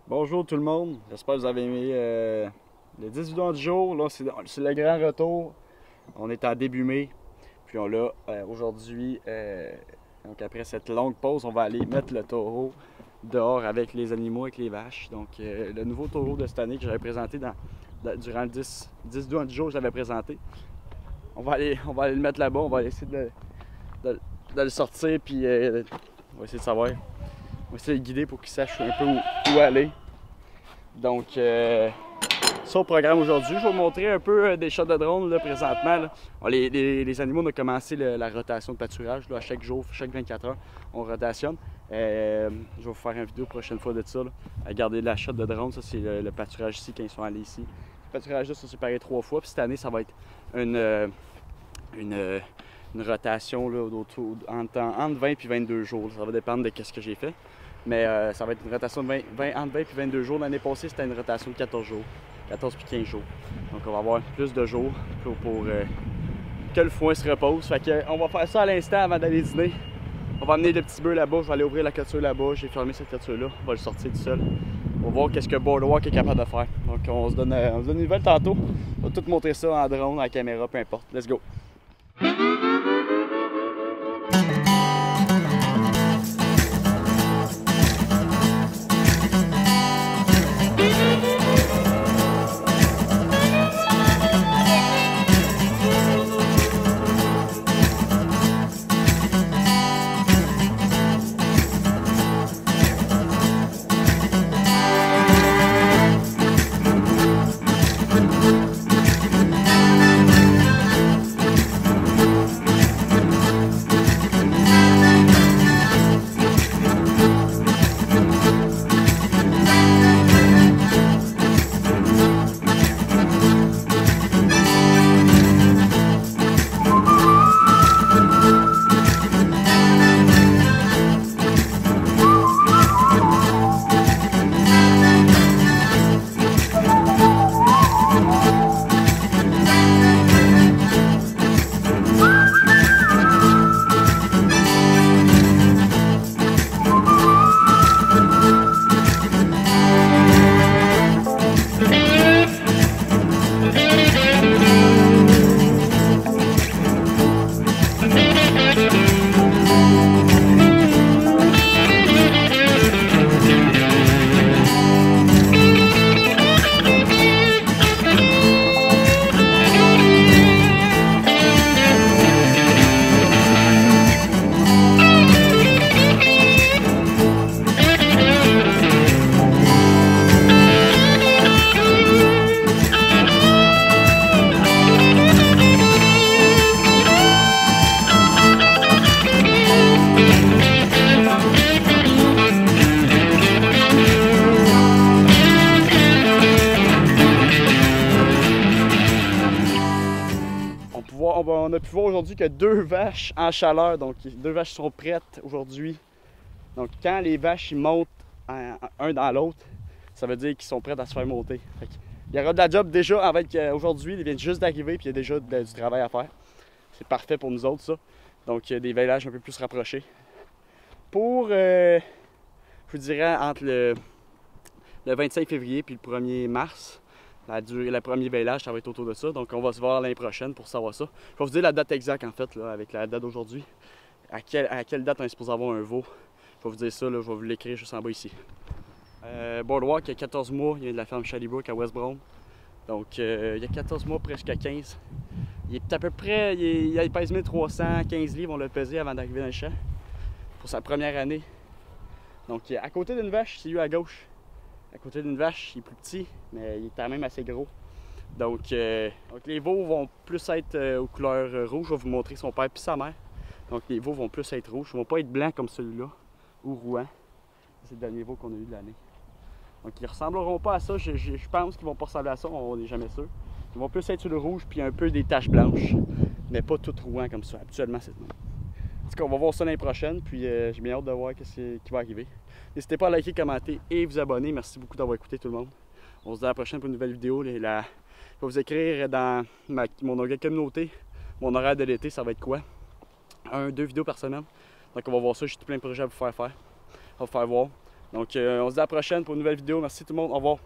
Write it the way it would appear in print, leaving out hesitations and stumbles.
Bonjour tout le monde, j'espère que vous avez aimé le 18 du jour. Là, c'est le grand retour. On est en début mai. Puis on l'a aujourd'hui. Donc après cette longue pause, on va aller mettre le taureau dehors avec les animaux, avec les vaches. Donc le nouveau taureau de cette année que j'avais présenté durant le 10 du jour, je l'avais présenté. On va aller le mettre là-bas, on va essayer de le sortir, puis on va essayer de savoir. On va essayer de le guider pour qu'il sache un peu où aller. Donc, ça au programme aujourd'hui. Je vais vous montrer un peu des shots de drone là, présentement. Là. Les animaux, on a commencé la rotation de pâturage. Là, à chaque jour, chaque 24 heures, on rotationne. Je vais vous faire une vidéo prochaine fois de ça. Là, à garder la shot de drone. Ça, c'est le pâturage ici quand ils sont allés ici. Le pâturage-là, ça s'est séparé 3 fois. Puis cette année, ça va être une rotation là, entre 20 et 22 jours. Ça va dépendre de ce que j'ai fait. Mais ça va être une rotation de entre 20 et 22 jours. L'année passée, c'était une rotation de 14 jours. 14 puis 15 jours. Donc on va avoir plus de jours pour que le foin se repose. Fait que, on va faire ça à l'instant avant d'aller dîner. On va amener le petit bœuf là-bas. Je vais aller ouvrir la clôture là-bas. J'ai fermé cette clôture-là. On va le sortir tout seul. On va voir qu'est-ce que Boardwalk est capable de faire. Donc on se donne une nouvelle tantôt. On va tout montrer ça en drone, en caméra, peu importe. Let's go! On a pu voir aujourd'hui que 2 vaches en chaleur, donc 2 vaches sont prêtes aujourd'hui. Donc quand les vaches ils montent un dans l'autre, ça veut dire qu'ils sont prêts à se faire monter. Il y aura de la job déjà avec aujourd'hui, ils viennent juste d'arriver puis il y a déjà du travail à faire. C'est parfait pour nous autres ça. Donc des veillages un peu plus rapprochés. Pour, je vous dirais, entre le 25 février puis le 1er mars, le premier veillage, ça va être autour de ça. Donc, on va se voir l'année prochaine pour savoir ça. Je vais vous dire la date exacte, en fait, là, avec la date d'aujourd'hui. À quelle date on est supposé avoir un veau. Je vais vous dire ça, là, je vais vous l'écrire juste en bas ici. Boardwalk, il y a 14 mois, il vient de la ferme Shallybrook à West Brown. Donc, il y a 14 mois, presque à 15. Il est à peu près, il pèse 1315 livres, on l'a pesé avant d'arriver dans le champ. Pour sa première année. Donc, à côté d'une vache, c'est lui à gauche. À côté d'une vache, il est plus petit, mais il est quand même assez gros. Donc les veaux vont plus être aux couleurs rouges. Je vais vous montrer son père et sa mère. Donc les veaux vont plus être rouges. Ils ne vont pas être blancs comme celui-là, ou rouens. C'est le dernier veau qu'on a eu de l'année. Donc ils ne ressembleront pas à ça. Je pense qu'ils ne vont pas ressembler à ça, on n'est jamais sûr. Ils vont plus être sur le rouge, puis un peu des taches blanches. Mais pas tout rouens comme ça. Habituellement, c'est ça. En tout cas, on va voir ça l'année prochaine, puis j'ai bien hâte de voir ce qui va arriver. N'hésitez pas à liker, commenter et vous abonner. Merci beaucoup d'avoir écouté tout le monde. On se dit à la prochaine pour une nouvelle vidéo. Je vais vous écrire dans mon onglet communauté, mon horaire de l'été, ça va être quoi? 1-2 vidéos par semaine. Donc on va voir ça, j'ai tout plein de projets à vous faire. On va vous faire voir. Donc on se dit à la prochaine pour une nouvelle vidéo. Merci tout le monde, au revoir.